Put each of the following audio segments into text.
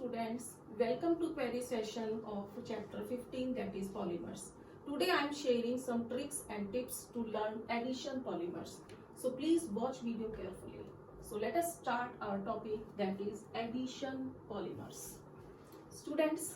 students, welcome to query session of chapter 15, that is polymers. Today I am sharing some tricks and tips to learn addition polymers. So please watch video carefully. So let us start our topic, that is addition polymers. Students,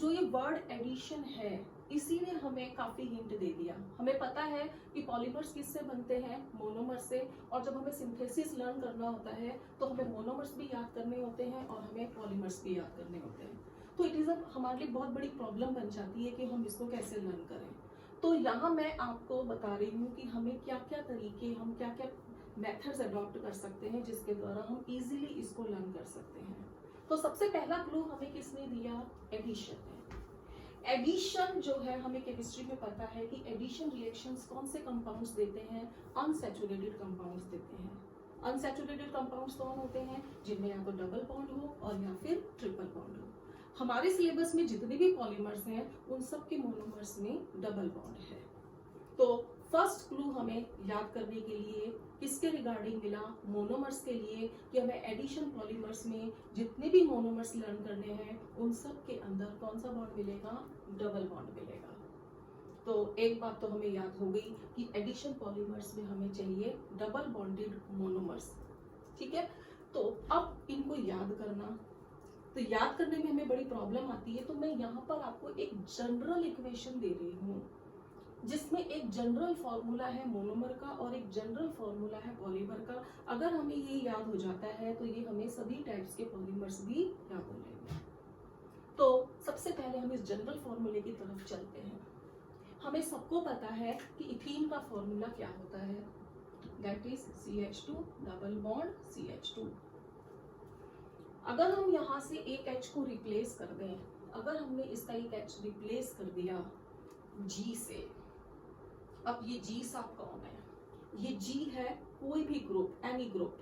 जो ये word addition है इसी ने हमें काफी hint दे दिया. हमें पता है कि पॉलीमर्स किससे बनते हैं, मोनोमर से. और जब हमें सिंथेसिस लर्न करना होता है तो हमें मोनोमर्स भी याद करने होते हैं और हमें पॉलीमर्स भी याद करने होते हैं. तो इट इज हमारे लिए बहुत बड़ी प्रॉब्लम बन जाती है कि हम इसको कैसे लर्न करें. तो यहाँ मैं आपको बता रही हूँ कि हमें क्या क्या तरीके, हम क्या क्या मेथड्स अडॉप्ट कर सकते हैं जिसके द्वारा हम इजीली इसको लर्न कर सकते हैं. तो सबसे पहला क्लू हमें किसने दिया, एडिशन है. एडिशन जो है हमें केमिस्ट्री में पता है कि एडिशन रिएक्शंस कौन से कंपाउंड्स देते हैं, अनसैचुरेटेड कंपाउंड्स देते हैं. अनसैचुरेटेड कंपाउंड्स कौन होते हैं, जिनमें या तो डबल बॉन्ड हो और या फिर ट्रिपल बॉन्ड हो. हमारे सिलेबस में जितने भी पॉलीमर्स हैं उन सब के मोनोमर्स में डबल बॉन्ड है. तो फर्स्ट क्लू हमें याद करने के लिए किसके रिगार्डिंग मिला, मोनोमर्स के लिए, कि हमें एडिशन पॉलीमर्स में जितने भी मोनोमर्स लर्न करने हैं उन सब के अंदर कौन सा बॉन्ड मिलेगा, डबल बॉन्ड मिलेगा. तो एक बात तो हमें याद हो गई कि एडिशन पॉलीमर्स में हमें चाहिए डबल बॉन्डेड मोनोमर्स. ठीक है, तो अब इनको याद करना, तो याद करने में हमें बड़ी प्रॉब्लम आती है. तो मैं यहाँ पर आपको एक जनरल इक्वेशन दे रही हूँ जिसमें एक जनरल फॉर्मूला है मोनोमर का और एक जनरल फॉर्मूला है पॉलीमर का. अगर हमें ये याद हो जाता है तो ये हमें सभी टाइप्स के पॉलीमर्स भी याद हो जाएंगे. तो सबसे पहले हम इस जनरल फॉर्मूले की तरफ चलते हैं. हमें सबको पता है कि इथीन का फॉर्मूला क्या होता है, that is CH2 double bond CH2. अगर हम यहाँ से एक H को रिप्लेस कर दें, अगर हमने इसका एक H रिप्लेस कर दिया G से, अब ये G साहब कौन है, ये G है कोई भी ग्रुप, एनी ग्रुप.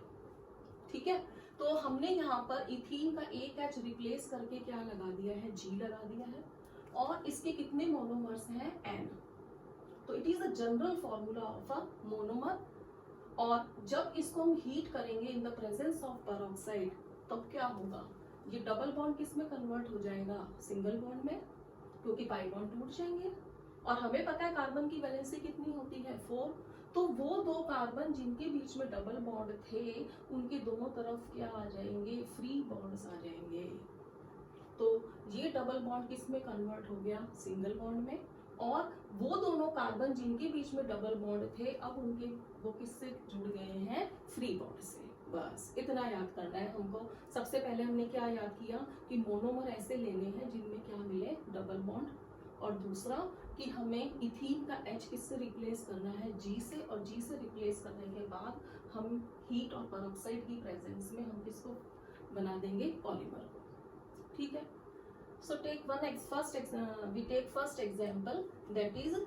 ठीक है, तो हमने यहाँ पर इथीन का एक H रिप्लेस करके क्या लगा दिया है, G लगा दिया है. और इसके कितने मोनोमर्स हैं, N. तो it is a general formula of a monomer. और जब इसको हम हीट करेंगे in the presence of peroxide, तब क्या होगा, ये डबल बॉन्ड किस में कन्वर्ट हो जाएगा, सिंगल बॉन्ड में, क्योंकि पाई बॉन्ड टूट जाएंगे. और हमें पता है कार्बन की वैलेंसी कितनी होती है, 4. तो वो दो कार्बन जिनके बीच में डबल बॉन्ड थे उनके दोनों तरफ क्या आ जाएंगे, फ्री बॉन्ड्स आ जाएंगे. तो ये डबल बॉन्ड किस में कन्वर्ट हो गया, सिंगल बॉन्ड में. और वो दोनों कार्बन जिनके बीच में डबल बॉन्ड थे अब उनके वो किससे जुड़ गए हैं, फ्री बॉन्ड से. बस इतना याद करना है हमको. सबसे पहले हमने क्या याद किया कि मोनोमर ऐसे लेने हैं जिनमें क्या मिले, डबल बॉन्ड. और दूसरा कि हमें इथीन का H किससे रिप्लेस करना है, G से. और G से रिप्लेस करने के बाद हम हीट और पेरोक्साइड की प्रेजेंस में हम किसको बना देंगे, पॉलीमर को. ठीक है, so take we take first example, that is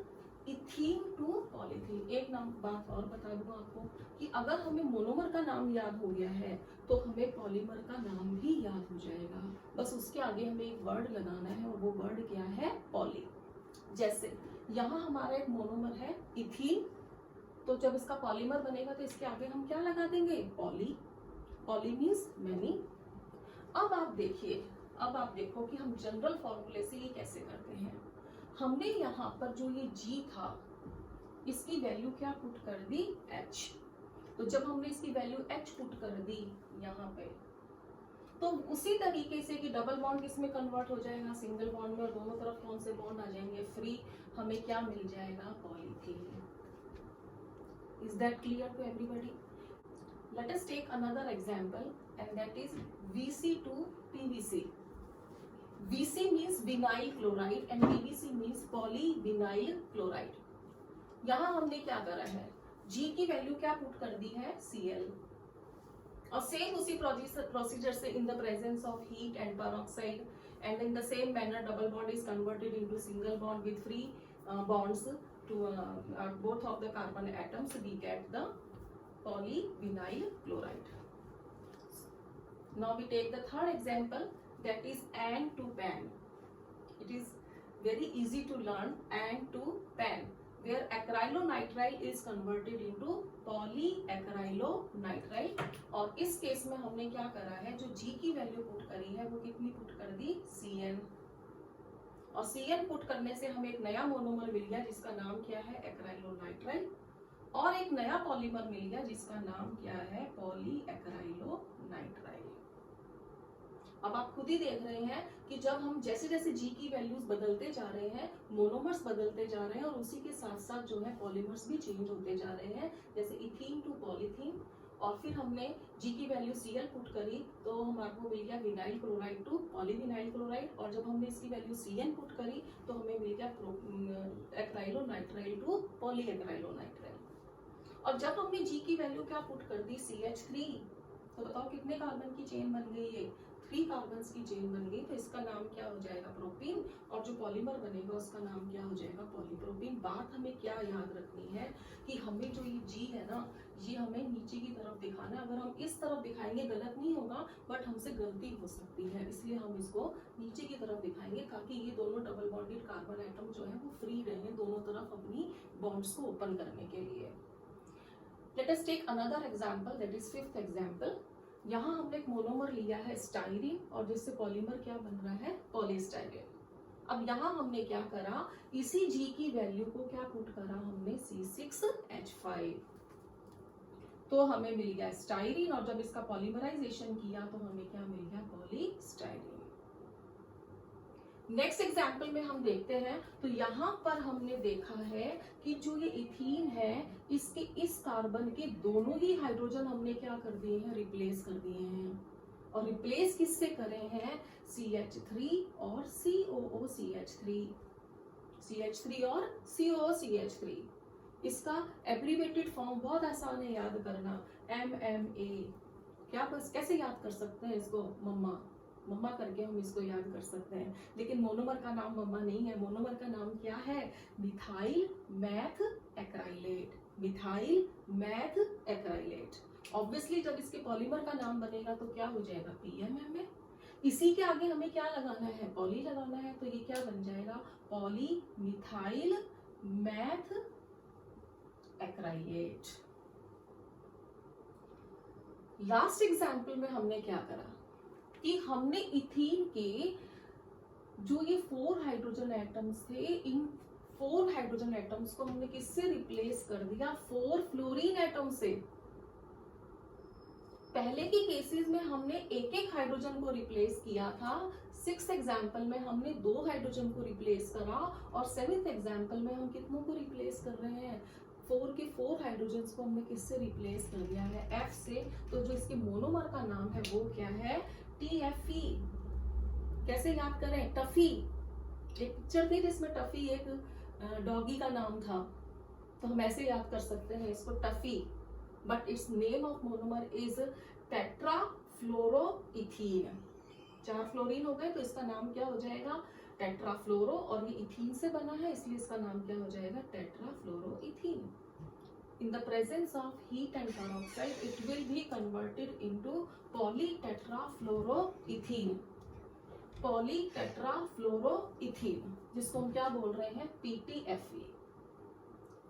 ethene to polythene. एक नाम बात और बता दूं आपको कि अगर हमें मोनोमर का नाम याद हो गया है तो हमें पॉलीमर का नाम भी याद हो जाएगा. बस उसके आगे हमें एक वर्ड लगाना है और वो वर्ड क्या है, पॉली. जैसे यहाँ हमारा एक मोनोमर है इथीन, तो जब इसका पॉलीमर बनेगा तो इसके आगे हम क्या लगा देंगे, पॉली. Poly means many. अब आप देखिए, अब आप देखो कि हम जनरल फॉर्मूले से ये कैसे करते हैं. हमने यहाँ पर जो ये G था इसकी वैल्यू क्या पुट कर दी, H. तो जब हमने इसकी वैल्यू H पुट कर दी यहाँ पे, तो उसी तरीके से कि डबल बॉन्ड किस में कन्वर्ट हो जाएगा, सिंगल बॉन्ड में. और दोनों तरफ कौन से बॉन्ड आ जाएंगे, फ्री. हमें क्या मिल जाएगा, polythene. Is that clear to everybody? Let us take another example and that is VC2 PVC. VC means vinyl chloride and PVC means polyvinyl chloride. यहाँ हमने क्या करा है, G की वैल्यू क्या पुट कर दी है, Cl. और सेम उसी प्रोसीजर से in the presence of heat and peroxide and in the same manner double bond is converted into single bond with free bonds to both of the carbon atoms, we get the polyvinyl chloride. Now we take the third example, that is an to pan. It is very easy to learn, an to pan. where acrylonitrile is converted into polyacrylonitrile। और इस case में हमने क्या करा है, जो G की value put करी है वो कितनी पुट कर दी, Cn। और Cn पुट करने से हमें एक नया मोनोमर मिल गया जिसका नाम क्या है, एक्राइलोनाइट्राइल। और एक नया पॉलीमर मिल गया जिसका नाम क्या है, पॉलीएक्राइलोनाइट्राइल। अब आप खुद ही देख रहे हैं कि जब हम जैसे जैसे G की वैल्यूज बदलते जा रहे हैं, मोनोमर्स बदलते जा रहे हैं और उसी के साथ साथ जो है पॉलीमर्स भी चेंज होते जा रहे हैं, जैसे इथीन टू पॉलीथीन। और फिर हमने G की वैल्यू Cl पुट करी तो हमारे मिल गया vinyl chloride to polyvinyl chloride. और जब हमने इसकी वैल्यू Cn पुट करी तो हमें मिल गया एक्राइलोनाइट्राइल टू पॉलीएक्राइलोनाइट्राइल। और जब हमने G की वैल्यू क्या पुट कर दी, CH3, तो बताओ कितने कार्बन की चेन बन गई है, 3 कार्बन्स की चेन बन गई। तो इसका नाम क्या हो जाएगा, प्रोपीन। और जो पॉलीमर बनेगा उसका नाम क्या हो जाएगा, पॉलीप्रोपीन। बात हमें क्या याद रखनी है कि हमें जो ये G है ना, ये हमें नीचे की तरफ दिखाना है। अगर हम इस तरफ दिखाएंगे गलत नहीं होगा, बट हमसे गलती हो सकती है, इसलिए हम इसको नीचे की तरफ दिखाएंगे ताकि ये दोनों डबल बॉन्डेड कार्बन एटम जो है वो फ्री रहे दोनों तरफ अपनी बॉन्ड्स को ओपन करने के लिए। Let us take another example, that is 5th example. यहाँ हमने एक मोनोमर लिया है स्टाइरीन और जिससे पॉलीमर क्या बन रहा है, पॉलीस्टाइरीन। अब यहाँ हमने क्या करा, इसी G की वैल्यू को क्या पुट करा हमने, C6H5। तो हमें मिल गया स्टाइरीन। और जब इसका पॉलीमराइजेशन किया तो हमें क्या मिल गया, पॉलीस्टाइरीन। नेक्स्ट एग्जाम्पल में हम देखते हैं तो यहाँ पर हमने देखा है कि जो ये इथीन है, इसके इस कार्बन के दोनों ही हाइड्रोजन हमने क्या कर दिए हैं, रिप्लेस कर दिए हैं। और रिप्लेस किससे करे हैं, CH3 और COOCH3, CH3 और COOCH3। इसका एब्रीवेटेड फॉर्म बहुत आसान है याद करना, MMA। क्या बस कैसे याद कर सकते हैं इसको, मम्मा मम्मा करके हम इसको याद कर सकते हैं। लेकिन मोनोमर का नाम मम्मा नहीं है, मोनोमर का नाम क्या है, methyl math acrylate, methyl math acrylate. Obviously जब इसके पॉलीमर का नाम बनेगा तो क्या हो जाएगा, PMMA। इसी के आगे हमें क्या लगाना है, पॉली लगाना है, तो ये क्या बन जाएगा, poly methyl math acrylate. Last example में हमने क्या करा कि हमने इथीन के जो ये 4 हाइड्रोजन एटम्स थे, इन 4 हाइड्रोजन एटम्स को हमने किससे रिप्लेस कर दिया, 4 फ्लोरीन एटम से। पहले के केसेस में हमने एक एक हाइड्रोजन को रिप्लेस किया था, 6th एग्जाम्पल में हमने 2 हाइड्रोजन को रिप्लेस करा, और 7th एग्जाम्पल में हम कितनों को रिप्लेस कर रहे हैं, 4 के 4 हाइड्रोजन को हमने किससे रिप्लेस कर दिया है, F से। तो जो इसके मोनोमर का नाम है वो क्या है, TFE। कैसे याद करें, टफी। एक पिक्चर थी जिसमें टफी एक डॉगी का नाम था, तो हम ऐसे याद कर सकते हैं इसको, टफी। But it's name of monomer is tetrafluoroethene. 4 fluorine हो गए तो इसका नाम क्या हो जाएगा, टेट्राफ्लोरो। और ये इथीन से बना है इसलिए इसका नाम क्या हो जाएगा, tetrafluoroethene. In the presence of heat and peroxide, it will be converted into polytetrafluoroethene, polytetrafluoroethene, जिसको हम क्या बोल रहे हैं, PTFE।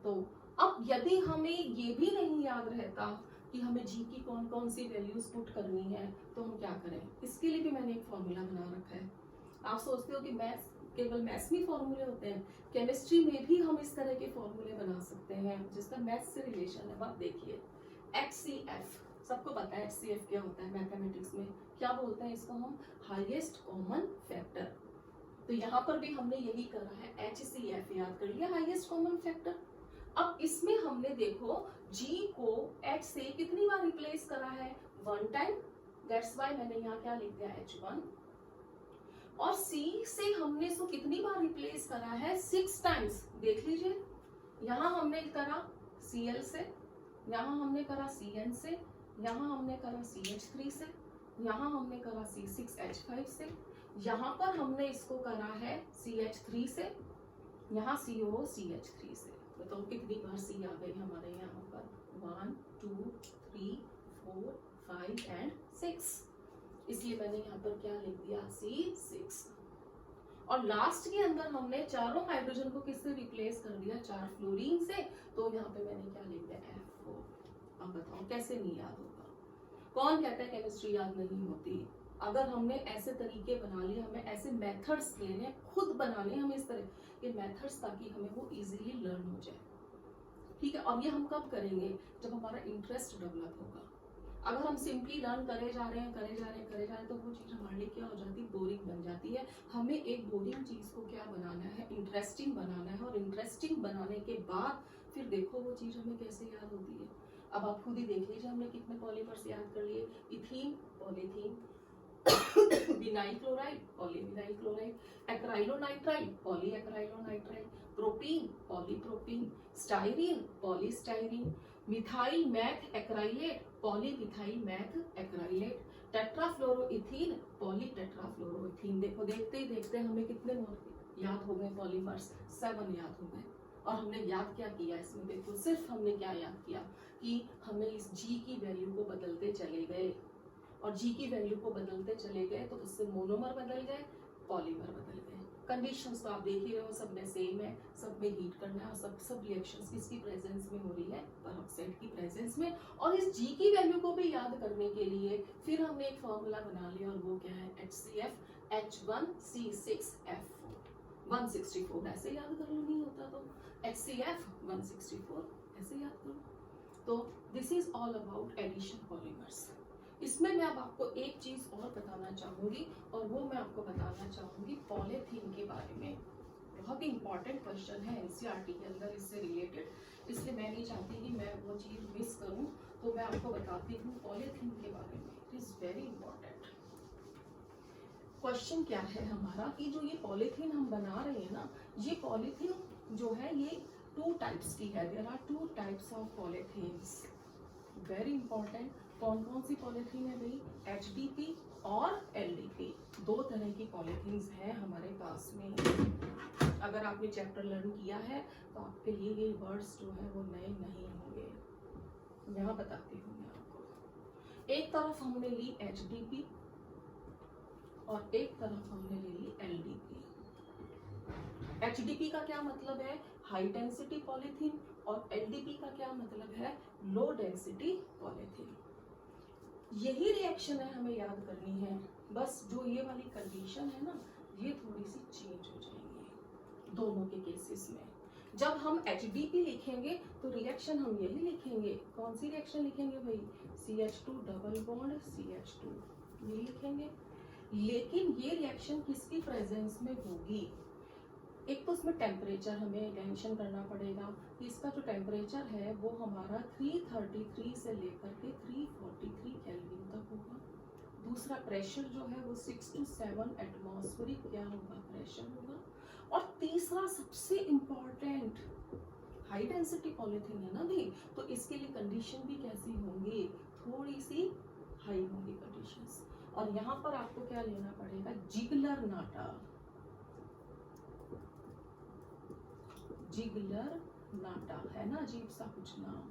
तो अब यदि हमें ये भी नहीं याद रहता कि हमें G की कौन कौन सी वैल्यूज पुट करनी है तो हम क्या करें, इसके लिए भी मैंने एक फॉर्मूला बना रखा है। आप सोचते हो कि मैथ्स केवल मैथ्स में फॉर्मूले होते हैं, केमिस्ट्री में भी हम इस तरह के फॉर्मूले बना सकते हैं जिसका मैथ्स से रिलेशन है। अब देखिए HCF, सबको पता है HCF क्या होता है, मैथमेटिक्स में क्या बोलते हैं इसको हम, हाईएस्ट कॉमन फैक्टर। तो यहाँ पर भी हमने यही करा है, HCF याद कर लिया, हाईएस्ट कॉमन फैक्टर। अब इसमें हमने देखो G को H से कितनी बार रिप्लेस करा है, 1 टाइम, दैट्स व्हाई मैंने यहाँ क्या लिख दिया, H1। और C से हमने इसको कितनी बार रिप्लेस करा है, 6 टाइम्स। देख लीजिए, यहाँ हमने करा Cl से, यहाँ हमने करा Cn से, यहाँ हमने करा CH3 से, यहाँ हमने करा C6H5 से, यहाँ पर हमने इसको करा है CH3 से, यहाँ COCH3 से। बताओ कितनी बार C आ गई हमारे यहाँ पर, 1 2 3 4 5 एंड 6। इसलिए मैंने यहाँ पर क्या लिख दिया, C6। और लास्ट के अंदर हमने चारों हाइड्रोजन को किससे रिप्लेस कर दिया, 4 फ्लोरीन से। तो यहाँ पे मैंने क्या लिख दिया, F4। अब बताओ कैसे नहीं याद होगा? कौन कहता है केमिस्ट्री याद नहीं होती? अगर हमने ऐसे तरीके बना लिए, हमें ऐसे मेथड्स लेने, खुद बनाने हमें इस तरह के मेथड्स, ताकि हमें वो इजीली लर्न हो जाए। ठीक है, और ये हम कब करेंगे, जब हमारा इंटरेस्ट डेवलप होगा। अगर हम सिंपली लर्न करे जा रहे हैं तो वो चीज हमारे लिए क्या हो जाती है, बोरिंग बन जाती है। हमें एक बोरिंग चीज को क्या बनाना है, इंटरेस्टिंग बनाना है। और इंटरेस्टिंग बनाने के बाद फिर देखो वो चीज हमें कैसे याद होती है। अब आप खुद ही देख लीजिए, हमने कितने पॉलीमर्स याद कर लिए। Ethene, polythene, vinyl chloride, polyvinyl chloride, acrylonitrile, polyacrylonitrile, propene, polypropene, styrene, polystyrene, methyl methacrylate, polymethyl methacrylate, tetrafluoroethene, polytetrafluoroethene. देखो देखते ही देखते हमें कितने याद हो गए पॉलीमर्स, 7 याद हो गए। और हमने याद क्या किया इसमें, देखो सिर्फ हमने क्या याद किया कि हमें इस G की वैल्यू को बदलते चले गए, और G की वैल्यू को बदलते चले गए तो उससे मोनोमर बदल गए, पॉलीमर बदल गए। कंडीशंस तो आप देख ही रहे हो, सब में सेम है, सब में हीट करना है, और सब रिएक्शंस किसकी प्रेजेंस में हो रही है, पेरोक्साइड की प्रेजेंस में। और इस G की वैल्यू को भी याद करने के लिए फिर हमने एक फॉर्मूला बना लिया, और वो क्या है, HCF H1C6F4 164। ऐसे याद कर लो, नहीं होता तो HCF 164 ऐसे याद करो। तो this is all about addition polymers. इसमें मैं अब आपको एक चीज और बताना चाहूंगी, और वो मैं आपको बताना चाहूंगी पॉलीथीन के बारे में। बहुत ही इंपॉर्टेंट क्वेश्चन है एनसीईआरटी के अंदर इससे रिलेटेड, इसलिए मैं नहीं चाहती कि मैं वो चीज मिस करूं। तो मैं आपको बताती हूँ पॉलीथीन के बारे में। It is very important. Question क्या है हमारा, कि जो ये पॉलीथीन हम बना रहे हैं ना, ये पॉलीथीन जो है ये 2 टाइप्स की है। There are 2 types of polythenes. Very important. कौन कौन सी पॉलीथीन है भाई, HDP और LDP। 2 तरह की पॉलीथीन्स हैं हमारे पास में। अगर आपने चैप्टर लर्न किया है तो आपके लिए ये वर्ड्स जो है वो नए नहीं होंगे। यहाँ बताती हूँ मैं आपको। एक तरफ हमने ली HDP और एक तरफ हमने ले ली LDP। HDP का क्या मतलब है, हाई डेंसिटी पॉलीथीन, और LDP का क्या मतलब है, लो डेंसिटी पॉलीथीन। यही रिएक्शन है, हमें याद करनी है। बस जो ये वाली कंडीशन है ना, ये थोड़ी सी चेंज हो जाएंगी दोनों के केसेस में। जब हम HDP लिखेंगे तो रिएक्शन हम यही लिखेंगे। कौन सी रिएक्शन लिखेंगे भाई, CH2 डबल बॉन्ड CH2, ये लिखेंगे। लेकिन ये रिएक्शन किसकी प्रेजेंस में होगी, एक तो उसमें टेम्परेचर हमें मेंशन करना पड़ेगा कि इसका जो टेम्परेचर है वो हमारा 333 से लेकर के 343 केल्विन तक होगा। दूसरा प्रेशर जो है वो 6 to 7 एटमॉस्फेरिक क्या होगा, प्रेशर होगा। और तीसरा सबसे इम्पॉर्टेंट, हाई डेंसिटी पॉलीथीन है ना भी, तो इसके लिए कंडीशन भी कैसी होंगी, थोड़ी सी हाई होंगी कंडीशंस। और यहाँ पर आपको क्या लेना पड़ेगा, जिगलर नाटा। जिगलर नाटा है ना, अजीब सा कुछ नाम,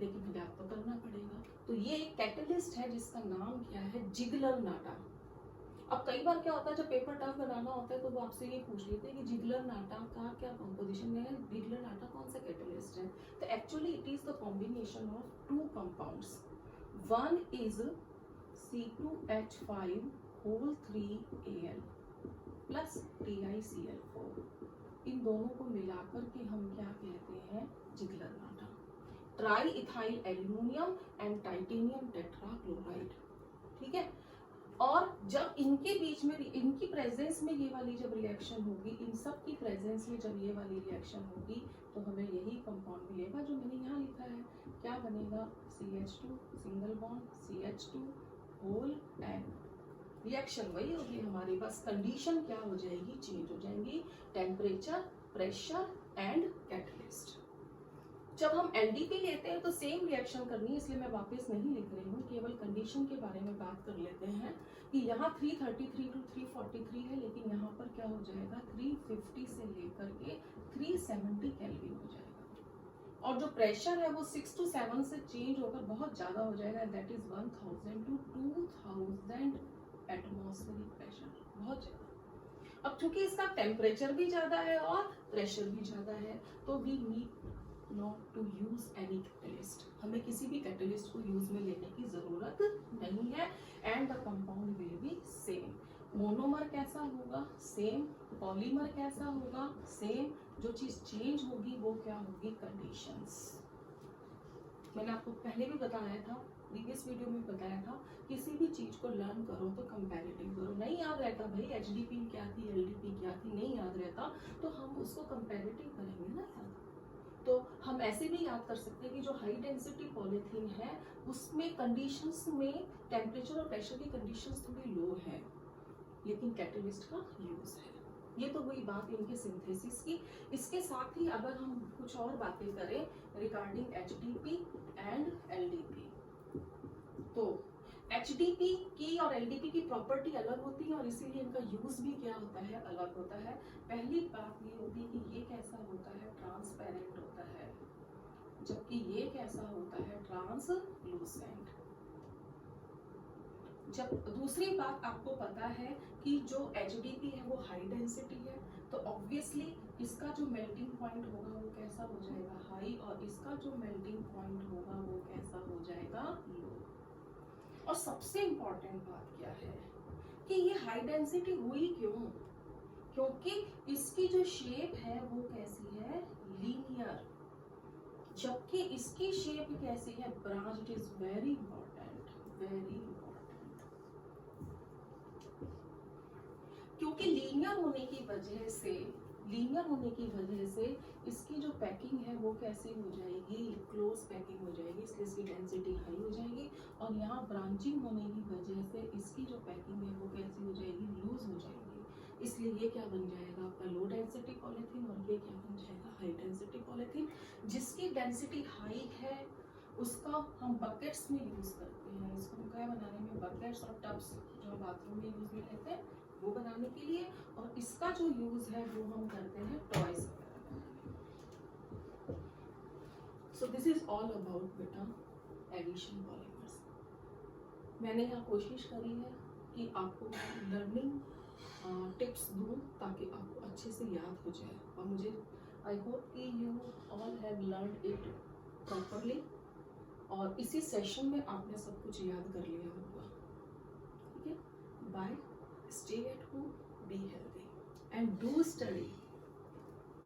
लेकिन याद तो करना पड़ेगा। तो ये एक कैटलिस्ट है जिसका नाम क्या है, जिगलर नाटा। अब कई बार क्या होता है, जब पेपर टफ बनाना होता है तो वो आपसे ये पूछ लेते हैं कि जिगलर नाटा का क्या कंपोजिशन है, जिगलर नाटा कौन सा कैटलिस्ट है। तो actually it is the combination of 2 compounds. One is C2H5 whole 3Al plus TiCl4। इन दोनों को मिलाकर के हम क्या कहते हैं, Ziegler Natta. Tri ethyl aluminium and titanium tetrachloride. ठीक है। और जब इनके बीच में, इनकी प्रेजेंस में ये वाली जब रिएक्शन होगी, इन सब की प्रेजेंस में जब ये वाली रिएक्शन होगी, तो हमें यही कंपाउंड मिलेगा जो मैंने यहाँ लिखा है। क्या बनेगा, CH2 single bond CH2 whole and reaction वही होगी हमारी, बस कंडीशन क्या हो जाएगी, चेंज हो जाएंगी, टेम्परेचर, प्रेशर एंड कैटलिस्ट। जब हम LDP लेते हैं तो सेम रिएक्शन करनी है, इसलिए मैं वापस नहीं लिख रही हूँ, केवल कंडीशन के बारे में बात कर लेते हैं कि यहाँ 333 to 343 है, लेकिन यहाँ पर क्या हो जाएगा, 350 से लेकर के 370 केल्विन हो जाएगा। और जो प्रेशर है वो 6 to 7 से चेंज होकर बहुत ज्यादा हो जाएगा, that is 1000 to 2000 atmospheric pressure, बहुत ज्यादा। अब चूंकि इसका टेम्परेचर भी ज्यादा है और प्रेशर भी ज्यादा है, तो we need not to use any catalyst, हमें किसी भी कैटलिस्ट को यूज में लेने की जरूरत नहीं है। And the compound will be same, monomer कैसा होगा सेम, पॉलीमर कैसा होगा सेम, जो चीज चेंज होगी वो क्या होगी, कंडीशंस। मैंने आपको पहले भी बताया था, प्रीवियस वीडियो में बताया था, किसी भी चीज को लर्न करो तो कंपैरेटिव करो। नहीं याद रहता भाई एचडीपी क्या थी, एलडीपी क्या थी, नहीं याद रहता तो हम उसको कंपैरेटिव करेंगे ना याद। तो हम ऐसे भी याद कर सकते हैं कि जो हाई डेंसिटी पॉलीथीन है उसमें कंडीशंस में टेम्परेचर और प्रेशर की कंडीशंस थोड़ी लो है, लेकिन कैटलिस्ट का यूज है। ये तो हुई बात इनके सिंथेसिस की। इसके साथ ही अगर हम कुछ और बातें करें रिगार्डिंग एचडीपी एंड एलडीपी, तो एचडीपी की और एलडीपी की प्रॉपर्टी अलग होती है और इसीलिए इनका यूज भी क्या होता है, अलग होता है। पहली बात ये होती है कि ये कैसा होता है, ट्रांसपेरेंट होता है, जबकि ये कैसा होता है, ट्रांसलूसेंट। जब दूसरी बात आपको पता है कि जो एचडीपी है वो हाई डेंसिटी है, तो ऑब्वियसली इसका जो मेल्टिंग पॉइंट होगा वो कैसा हो जाएगा, हाई, और इसका जो मेल्टिंग पॉइंट होगा वो कैसा हो जाएगा, लो। और सबसे इंपॉर्टेंट बात क्या है कि ये हाई डेंसिटी हुई क्यों, क्योंकि इसकी जो शेप है वो कैसी है, लीनियर, जबकि इसकी शेप कैसी है, branch. It is very important, very important, क्योंकि लीनियर होने की वजह से इसकी जो पैकिंग है वो कैसी हो जाएगी, क्लोज पैकिंग हो जाएगी, इसलिए इसकी डेंसिटी हाई हो जाएगी। और यहाँ ब्रांचिंग होने की वजह से इसकी जो पैकिंग है वो कैसी हो जाएगी, लूज हो जाएगी, इसलिए ये क्या बन जाएगा आपका लो डेंसिटी पॉलीथीन, और ये क्या बन जाएगा, हाई डेंसिटी पॉलीथीन। जिसकी डेंसिटी हाई है उसका हम बकेट्स में यूज करते हैं, इसको क्या बनाने में, बकेट्स और टब्स जो बाथरूम में यूज में लेते हैं वो बनाने के लिए, और इसका जो यूज है वो हम करते हैं toys. So this is all about बेटा एडिशन पॉलीमर्स। मैंने यहाँ कोशिश करी है कि आपको लर्निंग टिप्स दूँ ताकि आपको अच्छे से याद हो जाए, और मुझे आई होप कि you all have learned it properly, और इसी सेशन में आपने सब कुछ याद कर लिया होगा। ठीक है, bye, stay at home, be healthy and do study.